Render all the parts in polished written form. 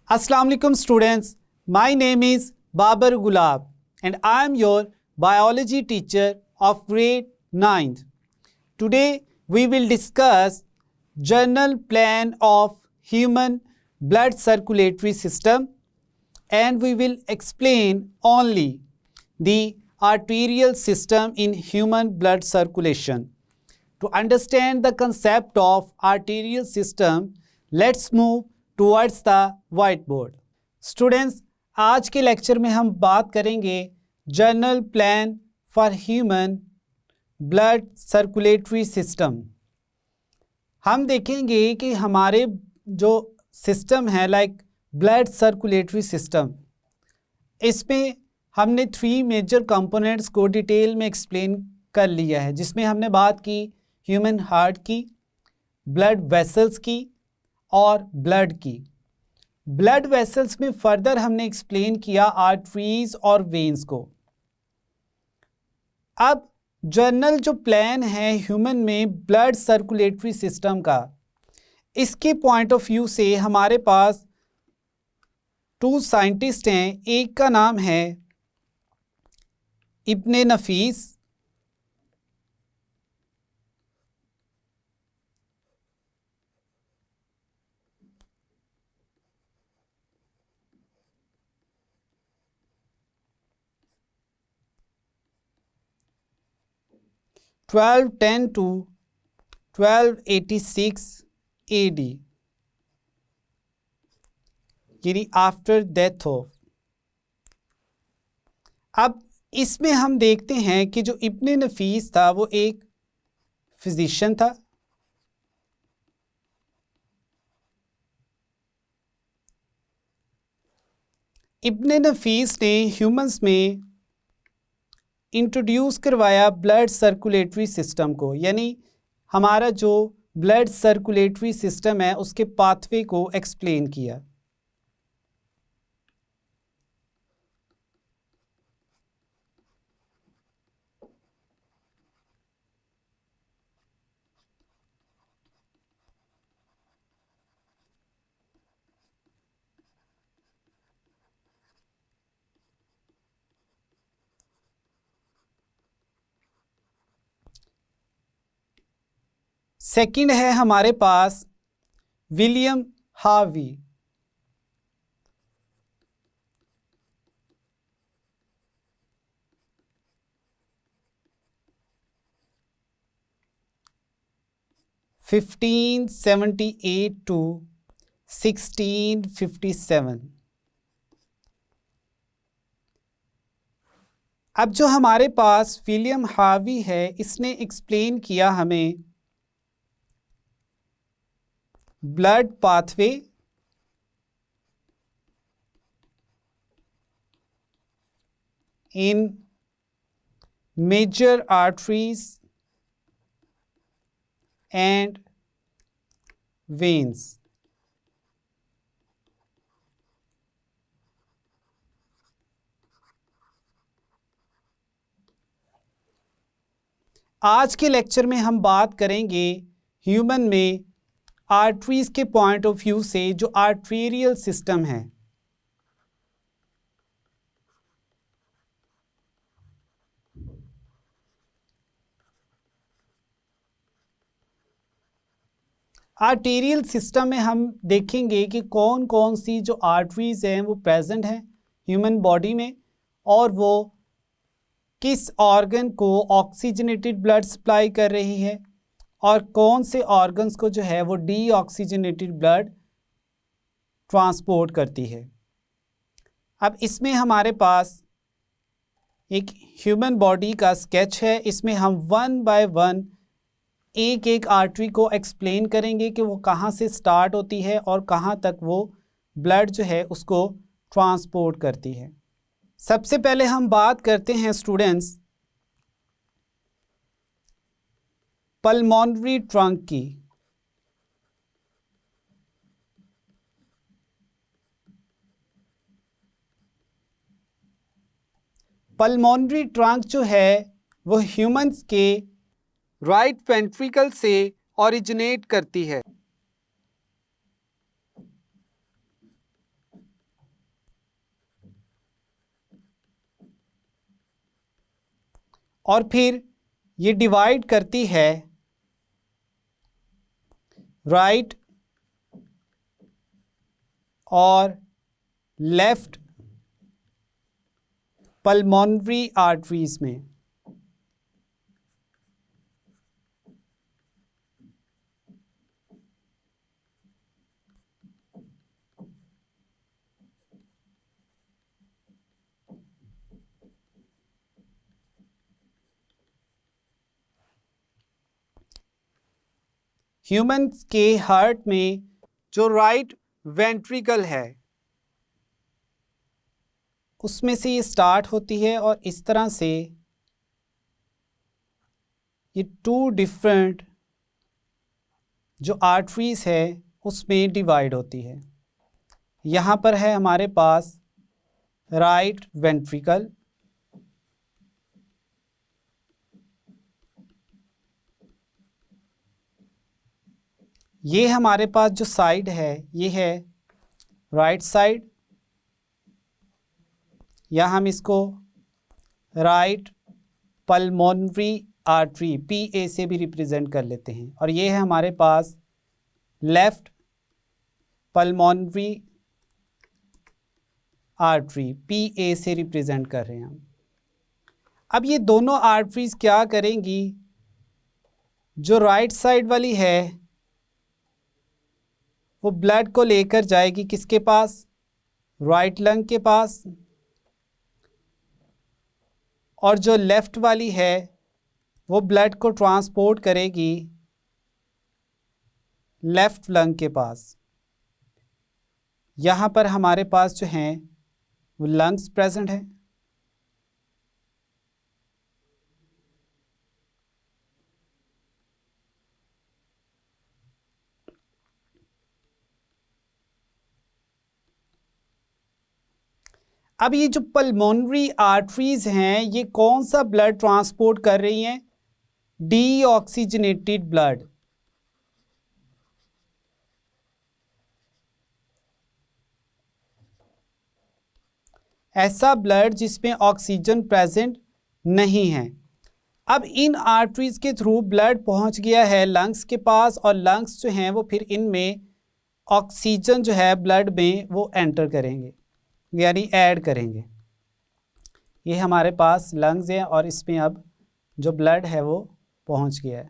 Assalamu alaikum students, my name is Babar Gulab and I am your biology teacher of grade 9th. Today we will discuss general plan of human blood circulatory system and we will explain only the arterial system in human blood circulation. To understand the concept of arterial system, let's move towards the whiteboard. Students, आज के lecture में हम बात करेंगे general plan for human blood circulatory system. हम देखेंगे कि हमारे जो सिस्टम है लाइक ब्लड सर्कुलेटरी सिस्टम, इसमें हमने 3 मेजर कंपोनेंट्स को डिटेल में एक्सप्लेन कर लिया है, जिसमें हमने बात की ह्यूमन हार्ट की, ब्लड वेसल्स की और ब्लड की। ब्लड वेसल्स में फर्दर हमने एक्सप्लेन किया आर्टरीज और वेन्स को। अब जनरल जो प्लान है ह्यूमन में ब्लड सर्कुलेटरी सिस्टम का, इसके पॉइंट ऑफ व्यू से हमारे पास 2 साइंटिस्ट हैं। एक का नाम है इब्ने नफीस, 1210 to 1286 AD, यानी आफ्टर डेथ ऑफ। अब इसमें हम देखते हैं कि जो इब्ने नफीस था वो एक फिजिशियन था। इब्ने नफीस ने ह्यूमंस में इंट्रोड्यूस करवाया ब्लड सर्कुलेटरी सिस्टम को, यानी हमारा जो ब्लड सर्कुलेटरी सिस्टम है उसके पाथवे को एक्सप्लेन किया। सेकंड है हमारे पास विलियम हार्वी। (1578 to 1657). अब जो हमारे पास विलियम हार्वी है, इसने एक्सप्लेन किया हमें blood pathway in major arteries and veins. आज के लेक्चर में हम बात करेंगे ह्यूमन में आर्टरीज के पॉइंट ऑफ व्यू से जो आर्टेरियल सिस्टम है। आर्टेरियल सिस्टम में हम देखेंगे कि कौन कौन सी जो आर्टरीज हैं वो प्रेजेंट हैं ह्यूमन बॉडी में, और वो किस ऑर्गन को ऑक्सीजनेटेड ब्लड सप्लाई कर रही है और कौन से ऑर्गन्स को जो है वो डीऑक्सीजनेटेड ब्लड ट्रांसपोर्ट करती है। अब इसमें हमारे पास एक ह्यूमन बॉडी का स्केच है। इसमें हम 1 बाय 1 एक एक आर्टरी को एक्सप्लेन करेंगे कि वो कहाँ से स्टार्ट होती है और कहाँ तक वो ब्लड जो है उसको ट्रांसपोर्ट करती है। सबसे पहले हम बात करते हैं स्टूडेंट्स पल्मोनरी ट्रंक की। पल्मोनरी ट्रंक जो है वो ह्यूमंस के राइट वेंट्रिकल से ओरिजिनेट करती है। और फिर ये डिवाइड करती है राइट और लेफ्ट पल्मोनरी आर्टरीज में। ह्यूमंस के हार्ट में जो राइट वेंट्रिकल है उसमें से ये स्टार्ट होती है और इस तरह से ये टू डिफरेंट जो आर्टरीज है उसमें डिवाइड होती है। यहाँ पर है हमारे पास राइट वेंट्रिकल, ये हमारे पास जो साइड है ये है राइट साइड, या हम इसको राइट पल्मोनरी आर्टरी PA से भी रिप्रेजेंट कर लेते हैं। और ये है हमारे पास लेफ्ट पल्मोनरी आर्टरी PA से रिप्रेजेंट कर रहे हैं हम। अब ये दोनों आर्टरीज क्या करेंगी, जो राइट साइड वाली है वो ब्लड को लेकर जाएगी किसके पास, राइट लंग के पास, और जो लेफ़्ट वाली है वो ब्लड को ट्रांसपोर्ट करेगी लेफ़्ट लंग के पास। यहाँ पर हमारे पास जो हैं वो लंग्स प्रेजेंट है। अब ये जो पल्मोनरी आर्टरीज हैं ये कौन सा ब्लड ट्रांसपोर्ट कर रही हैं, डीऑक्सीजनेटेड ब्लड। ऐसा ब्लड जिसमें ऑक्सीजन प्रेजेंट नहीं है। अब इन आर्टरीज के थ्रू ब्लड पहुंच गया है लंग्स के पास, और लंग्स जो हैं वो फिर इनमें ऑक्सीजन जो है ब्लड में वो एंटर करेंगे यानी ऐड करेंगे। ये हमारे पास लंग्स हैं और इसमें अब जो ब्लड है वो पहुंच गया है।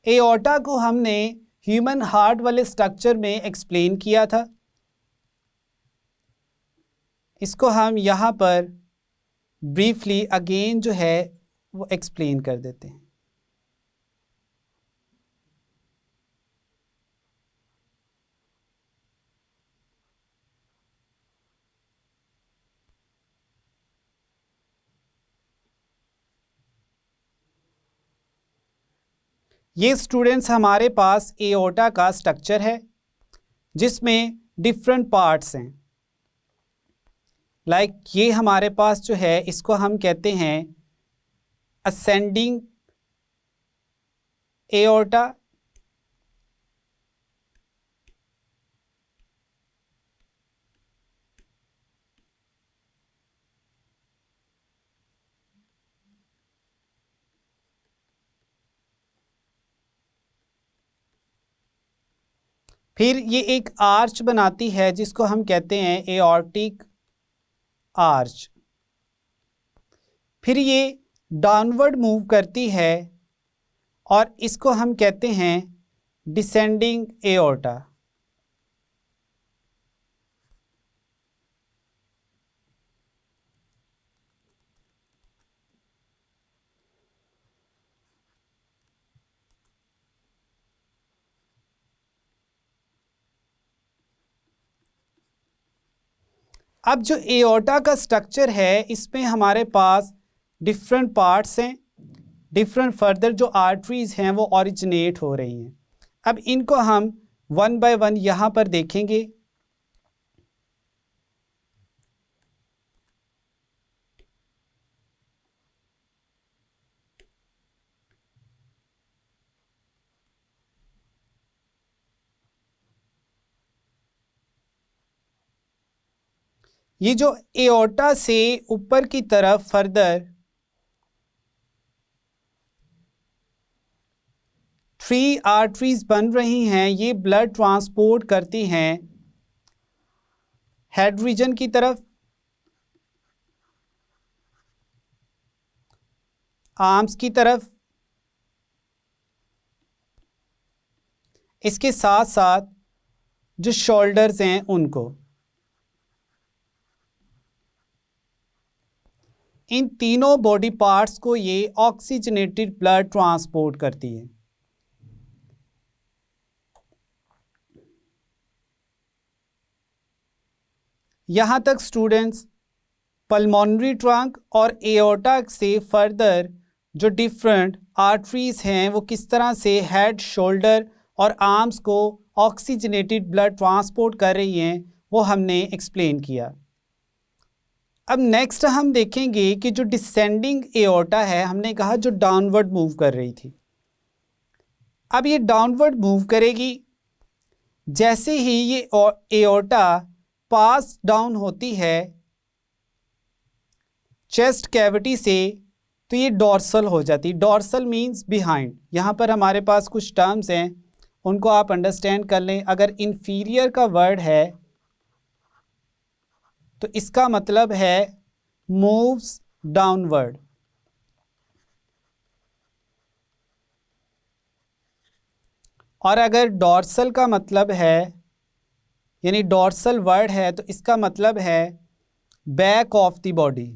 एओर्टा को हमने ह्यूमन हार्ट वाले स्ट्रक्चर में एक्सप्लेन किया था, इसको हम यहाँ पर ब्रीफली अगेन जो है वो एक्सप्लेन कर देते हैं। ये स्टूडेंट्स हमारे पास एओर्टा का स्ट्रक्चर है जिसमें डिफरेंट पार्ट्स हैं। ये हमारे पास जो है इसको हम कहते हैं असेंडिंग एओर्टा, फिर ये एक आर्च बनाती है जिसको हम कहते हैं एओर्टिक आर्च, फिर ये डाउनवर्ड मूव करती है और इसको हम कहते हैं डिसेंडिंग एओर्टा। अब जो एओर्टा का स्ट्रक्चर है इसमें हमारे पास डिफरेंट पार्ट्स हैं, डिफरेंट फर्दर जो आर्टरीज हैं वो ओरिजिनेट हो रही हैं। अब इनको हम वन बाय वन यहाँ पर देखेंगे। ये जो एओर्टा से ऊपर की तरफ फर्दर 3 आर्टरीज बन रही हैं, ये ब्लड ट्रांसपोर्ट करती हैं हेड रीजन की तरफ, आर्म्स की तरफ, इसके साथ साथ जो शोल्डर्स हैं उनको। इन तीनों बॉडी पार्ट्स को ये ऑक्सीजनेटेड ब्लड ट्रांसपोर्ट करती है। यहाँ तक स्टूडेंट्स पल्मोनरी ट्रंक और एओर्टा से फर्दर जो डिफरेंट आर्टरीज हैं वो किस तरह से हेड, शोल्डर और आर्म्स को ऑक्सीजनेटेड ब्लड ट्रांसपोर्ट कर रही हैं वो हमने एक्सप्लेन किया। अब नेक्स्ट हम देखेंगे कि जो डिसेंडिंग एओर्टा है, हमने कहा जो डाउनवर्ड मूव कर रही थी, अब ये डाउनवर्ड मूव करेगी। जैसे ही ये एओर्टा पास डाउन होती है चेस्ट कैविटी से तो ये डॉर्सल हो जाती। Dorsal means behind. यहाँ पर हमारे पास कुछ टर्म्स हैं, उनको आप अंडरस्टैंड कर लें। अगर इंफीरियर का वर्ड है तो इसका मतलब है मूव्स डाउनवर्ड, और अगर डॉर्सल का मतलब है यानी डॉर्सल वर्ड है तो इसका मतलब है बैक ऑफ द बॉडी।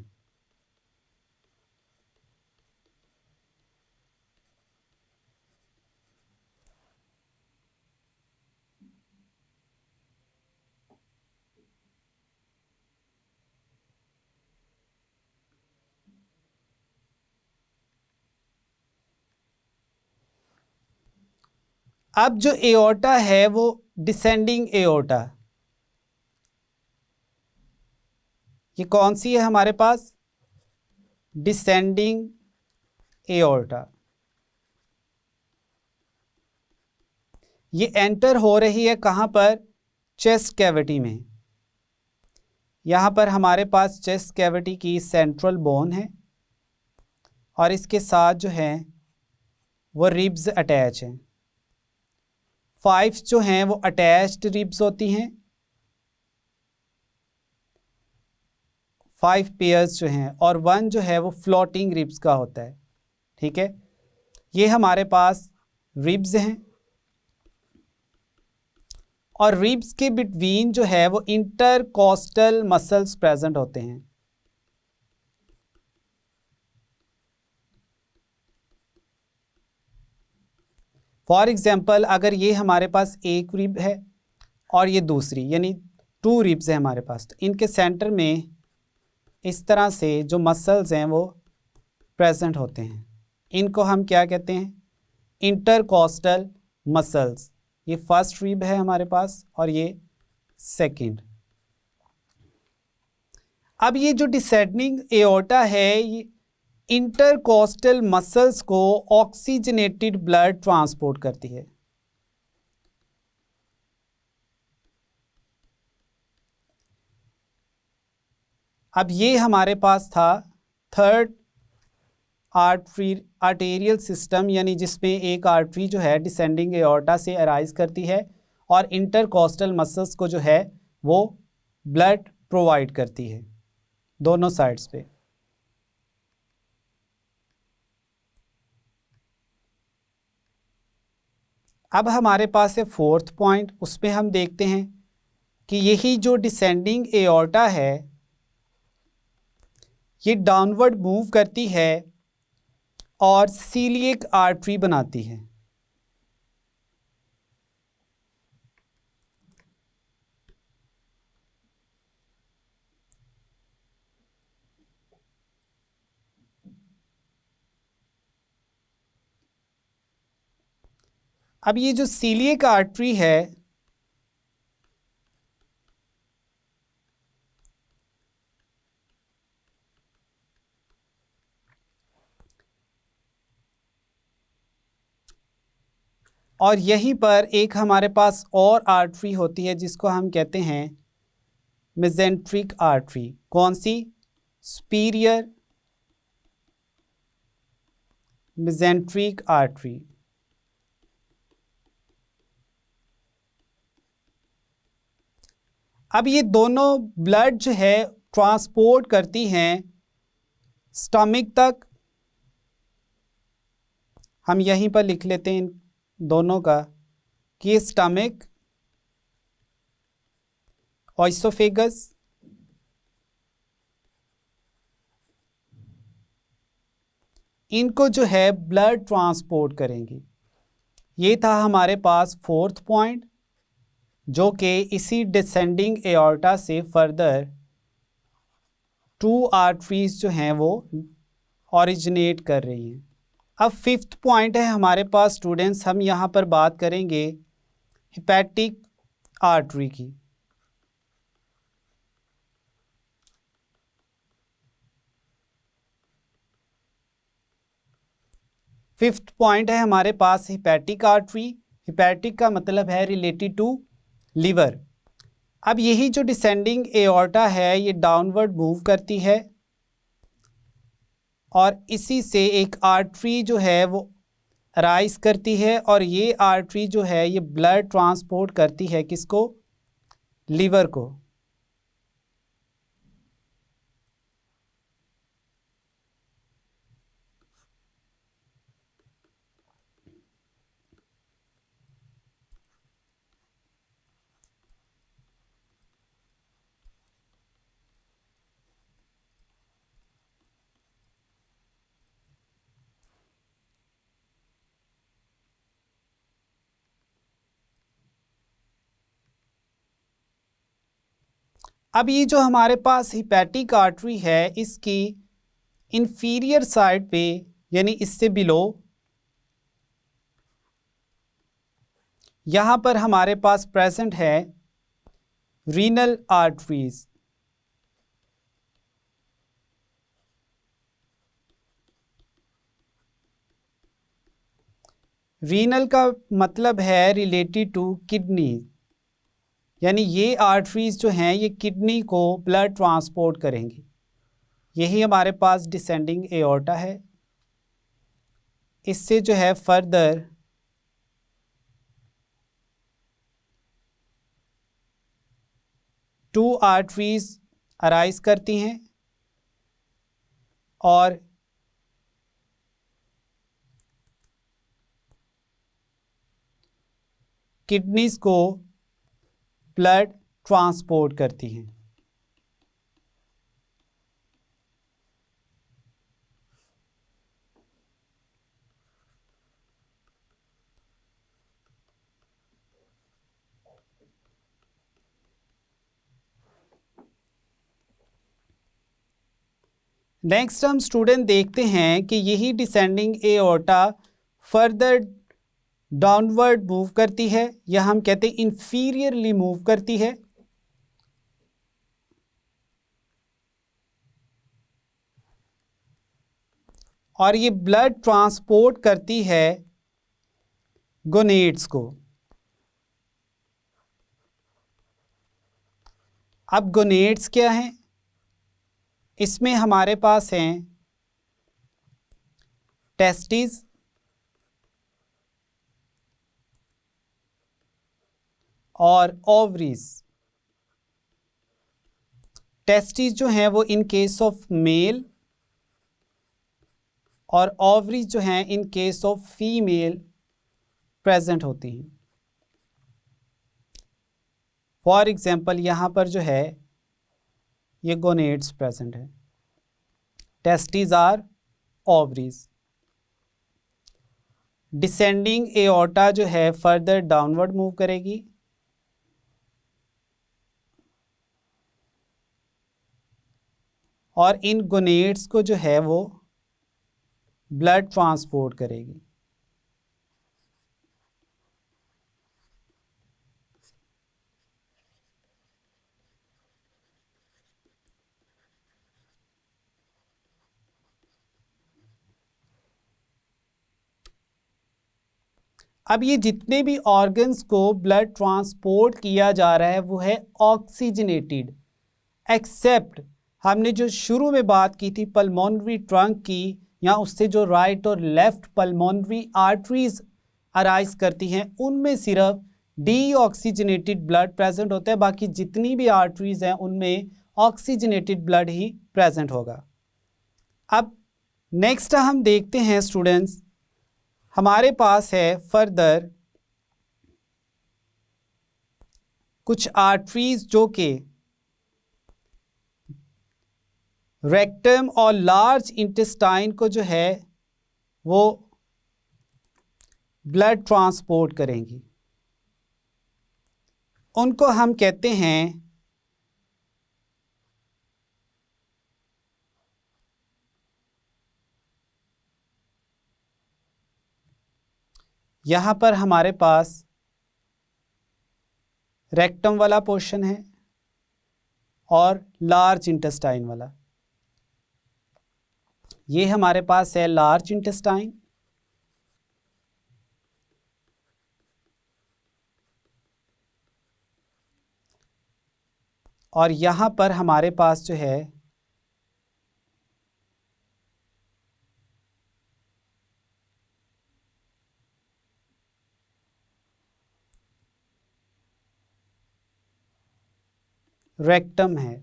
अब जो एओर्टा है वो डिसेंडिंग एओर्टा, ये कौन सी है हमारे पास? Descending aorta. ये एंटर हो रही है कहाँ पर? चेस्ट कैविटी में। यहाँ पर हमारे पास चेस्ट कैविटी की सेंट्रल बोन है और इसके साथ जो है वो रिब्स अटैच हैं। 5 जो हैं वो अटैच्ड रिब्स होती हैं, 5 पेयर्स जो हैं, और 1 जो है वो फ्लोटिंग रिब्स का होता है। ठीक है, ये हमारे पास रिब्स हैं और रिब्स के बिटवीन जो है वो इंटरकोस्टल मसल्स प्रेजेंट होते हैं। फॉर एग्जाम्पल अगर ये हमारे पास एक रिब है और ये दूसरी, यानी 2 रिब्स है हमारे पास, तो इनके सेंटर में इस तरह से जो मसल्स हैं वो प्रेजेंट होते हैं। इनको हम क्या कहते हैं? Intercostal muscles. ये फर्स्ट रिब है हमारे पास और ये सेकंड। अब ये जो डिसेंडिंग एओर्टा है ये इंटरकोस्टल मसल्स को ऑक्सीजनेटेड ब्लड ट्रांसपोर्ट करती है। अब ये हमारे पास था थर्ड आर्टेरियल सिस्टम, यानी जिसमें एक आर्टरी जो है डिसेंडिंग एओर्टा से अराइज करती है और इंटरकोस्टल मसल्स को जो है वो ब्लड प्रोवाइड करती है दोनों साइड्स पे। अब हमारे पास है फोर्थ पॉइंट, उसमें हम देखते हैं कि यही जो डिसेंडिंग एओर्टा है ये डाउनवर्ड मूव करती है और सीलिएक आर्टरी बनाती है। अब ये जो सीलिएक आर्टरी है और यहीं पर एक हमारे पास और आर्टरी होती है जिसको हम कहते हैं मेसेंट्रिक आर्टरी। कौन सी? Superior mesenteric artery. अब ये दोनों ब्लड जो है ट्रांसपोर्ट करती हैं स्टमक तक। हम यहीं पर लिख लेते हैं इन दोनों का कि स्टमक, ऑइसोफेगस, इनको जो है ब्लड ट्रांसपोर्ट करेंगी। ये था हमारे पास फोर्थ पॉइंट, जो कि इसी डिसेंडिंग एओर्टा से फर्दर 2 आर्टरीज जो हैं वो ओरिजिनेट कर रही हैं। अब फिफ्थ पॉइंट है हमारे पास स्टूडेंट्स, हम यहाँ पर बात करेंगे हेपेटिक आर्टरी की। फिफ्थ पॉइंट है हमारे पास हेपेटिक आर्टरी। हेपेटिक का मतलब है रिलेटेड टू लिवर। अब यही जो डिसेंडिंग एओर्टा है ये डाउनवर्ड मूव करती है और इसी से एक आर्टरी जो है वो राइज करती है, और ये आर्टरी जो है ये ब्लड ट्रांसपोर्ट करती है किसको? लिवर को। अब ये जो हमारे पास हेपेटिक आर्टरी है इसकी इंफीरियर साइड पे यानी इससे बिलो यहाँ पर हमारे पास प्रेजेंट है रीनल आर्टरीज। रीनल का मतलब है रिलेटेड टू किडनी, यानी ये आर्टरीज जो हैं ये किडनी को ब्लड ट्रांसपोर्ट करेंगी। यही हमारे पास डिसेंडिंग एओर्टा है। इससे जो है फर्दर टू आर्टरीज अराइज करती हैं और किडनीज को ब्लड ट्रांसपोर्ट करती हैं। नेक्स्ट हम स्टूडेंट देखते हैं कि यही descending aorta further downward move करती है, या हम कहते हैं इंफीरियरली मूव करती है। और ये ब्लड ट्रांसपोर्ट करती है गोनेड्स को। अब गोनेड्स क्या हैं? इसमें हमारे पास हैं टेस्टिस और ओवरीज। टेस्टिस जो हैं वो इन केस ऑफ मेल और ओवरीज जो हैं in case of female present होती हैं। फॉर एग्जाम्पल यहाँ पर जो है ये गोनेड्स प्रेजेंट है, testis or ovaries. Descending aorta जो है फर्दर डाउनवर्ड मूव करेगी और इन गोनेड्स को जो है वो ब्लड ट्रांसपोर्ट करेगी। अब ये जितने भी ऑर्गन्स को ब्लड ट्रांसपोर्ट किया जा रहा है वो है ऑक्सीजनेटेड, एक्सेप्ट हमने जो शुरू में बात की थी पल्मोनरी ट्रंक की, या उससे जो राइट और लेफ्ट पल्मोनरी आर्टरीज अराइज करती हैं, उनमें सिर्फ डीऑक्सीजनेटेड ब्लड प्रेजेंट होता है। बाकी जितनी भी आर्टरीज हैं उनमें ऑक्सीजनेटेड ब्लड ही प्रेजेंट होगा। अब नेक्स्ट हम देखते हैं स्टूडेंट्स, हमारे पास है फर्दर कुछ आर्टरीज जो कि रेक्टम और लार्ज इंटेस्टाइन को जो है वो ब्लड ट्रांसपोर्ट करेंगी। उनको हम कहते हैं यहाँ पर हमारे पास रेक्टम वाला पोर्शन है और लार्ज इंटेस्टाइन वाला। ये हमारे पास है लार्ज इंटेस्टाइन, और यहाँ पर हमारे पास जो है रेक्टम है,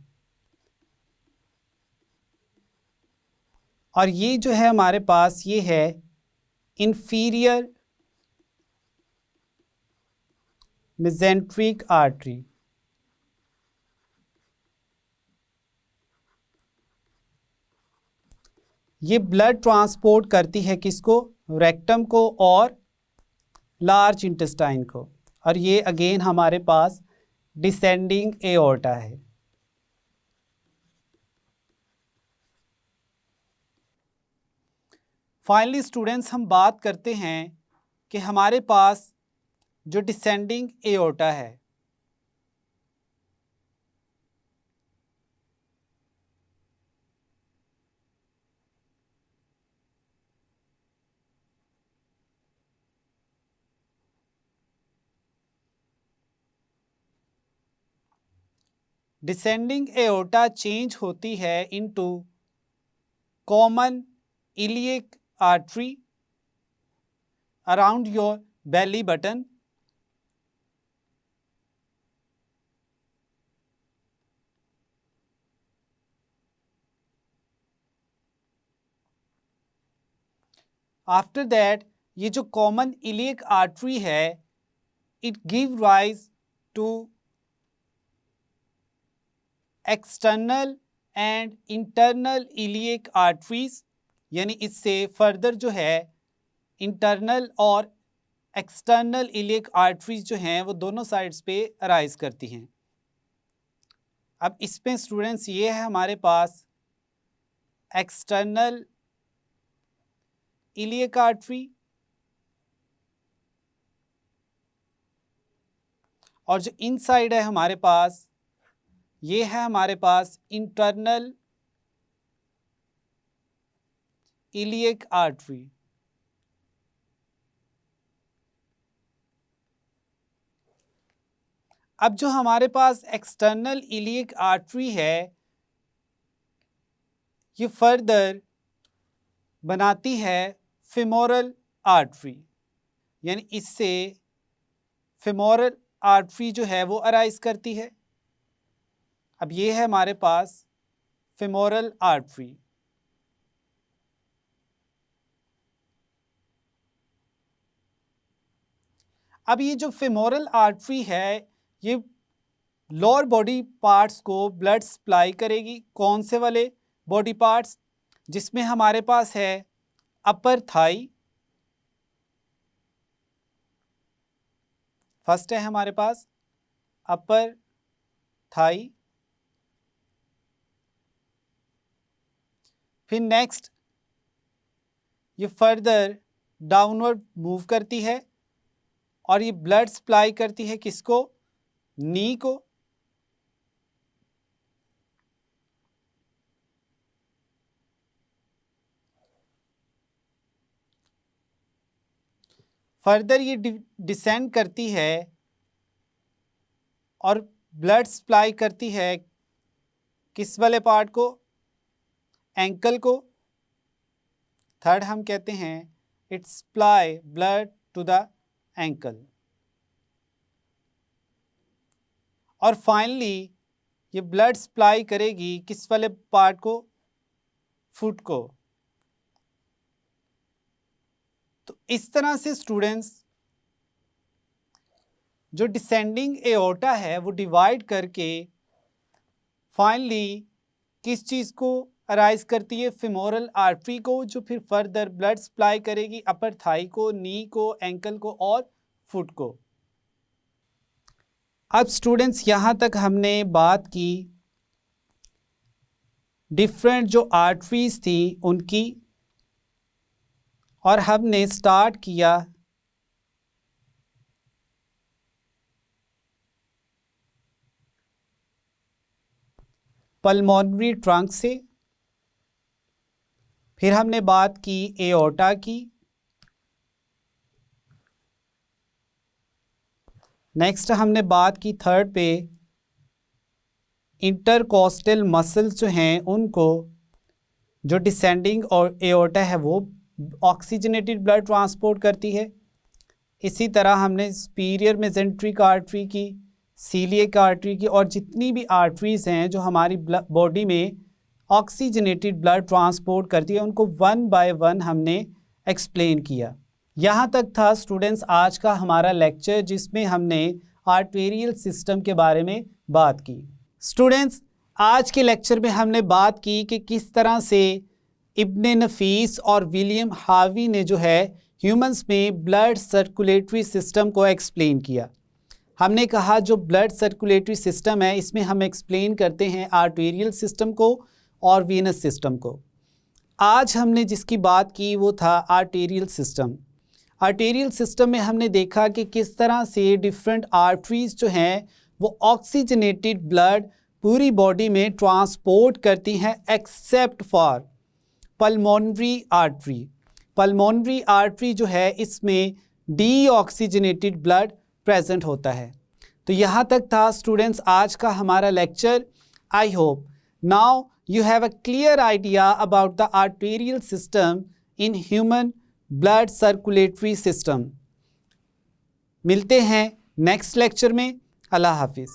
और ये जो है हमारे पास ये है इंफीरियर मेसेंट्रिक आर्टरी। ये ब्लड ट्रांसपोर्ट करती है किसको? रेक्टम को और लार्ज इंटेस्टाइन को, और ये अगेन हमारे पास डिसेंडिंग एओर्टा है। फाइनली स्टूडेंट्स हम बात करते हैं कि हमारे पास जो डिसेंडिंग एओर्टा है, डिसेंडिंग एओर्टा चेंज होती है into common iliac artery around your belly button, after that ये जो कॉमन इलियक आर्टरी है it give rise to external and internal iliac arteries, यानी इससे फर्दर जो है इंटरनल और एक्सटर्नल इलियक आर्टरीज जो हैं वो दोनों साइड्स पे अराइज करती हैं। अब इसमें स्टूडेंट्स ये है हमारे पास एक्सटर्नल इलियक आर्टरी, और जो इनसाइड है हमारे पास ये है हमारे पास इंटरनल इलियक आर्टरी। अब जो हमारे पास एक्सटर्नल इलियक आर्टरी है ये फर्दर बनाती है फेमोरल आर्टरी, यानी इससे फेमोरल आर्टरी जो है वो अराइज करती है। अब ये है हमारे पास फेमोरल आर्टरी। अब ये जो फेमोरल आर्टरी है ये लोअर बॉडी पार्ट्स को ब्लड सप्लाई करेगी। कौन से वाले बॉडी पार्ट्स? जिसमें हमारे पास है अपर थाई, फर्स्ट है हमारे पास अपर थाई, फिर नेक्स्ट ये फर्दर डाउनवर्ड मूव करती है और ये ब्लड सप्लाई करती है किसको? नी को। फर्दर ये डिसेंड करती है और ब्लड सप्लाई करती है किस वाले पार्ट को? एंकल को। थर्ड हम कहते हैं it supply blood to the ankle. और फाइनली ये ब्लड सप्लाई करेगी किस वाले पार्ट को? फुट को। तो इस तरह से स्टूडेंट्स जो डिसेंडिंग एओर्टा है वो डिवाइड करके फाइनली किस चीज़ को अराइज करती है? फेमोरल आर्टरी को, जो फिर फर्दर ब्लड सप्लाई करेगी अपर थाई को, नी को, एंकल को और फुट को। अब स्टूडेंट्स यहाँ तक हमने बात की डिफरेंट जो आर्टरीज थी उनकी, और हमने स्टार्ट किया पल्मोनरी ट्रंक से। फिर हमने बात की एओर्टा की। नेक्स्ट हमने बात की थर्ड पे इंटरकोस्टल मसल्स जो हैं उनको, जो डिसेंडिंग और एओर्टा है वो ऑक्सीजनेटेड ब्लड ट्रांसपोर्ट करती है। इसी तरह हमने सुपीरियर मेजेंट्रिक आर्टरी की, सीलिएक आर्टरी की, और जितनी भी आर्टरीज हैं जो हमारी बॉडी में ऑक्सीजनेटेड ब्लड ट्रांसपोर्ट करती है उनको वन बाय वन हमने एक्सप्लेन किया। यहाँ तक था स्टूडेंट्स आज का हमारा लेक्चर, जिसमें हमने आर्टेरियल सिस्टम के बारे में बात की। स्टूडेंट्स आज के लेक्चर में हमने बात की कि किस तरह से इब्ने नफीस और विलियम हार्वी ने जो है ह्यूमंस में ब्लड सर्कुलेटरी सिस्टम को एक्सप्लेन किया। हमने कहा जो ब्लड सर्कुलेटरी सिस्टम है इसमें हम एक्सप्लेन करते हैं आर्टेरियल सिस्टम को और वीनस सिस्टम को। आज हमने जिसकी बात की वो था आर्टेरियल सिस्टम। आर्टेरियल सिस्टम में हमने देखा कि किस तरह से डिफरेंट आर्टरीज जो हैं वो ऑक्सीजनेटेड ब्लड पूरी बॉडी में ट्रांसपोर्ट करती हैं except for pulmonary artery. Pulmonary artery जो है इसमें डीऑक्सीजनेटेड ब्लड प्रेजेंट होता है। तो यहाँ तक था स्टूडेंट्स आज का हमारा lecture. I hope now you have a clear idea about the arterial system in human blood circulatory system। मिलते हैं नेक्स्ट लेक्चर में। अल्लाह हाफिज़।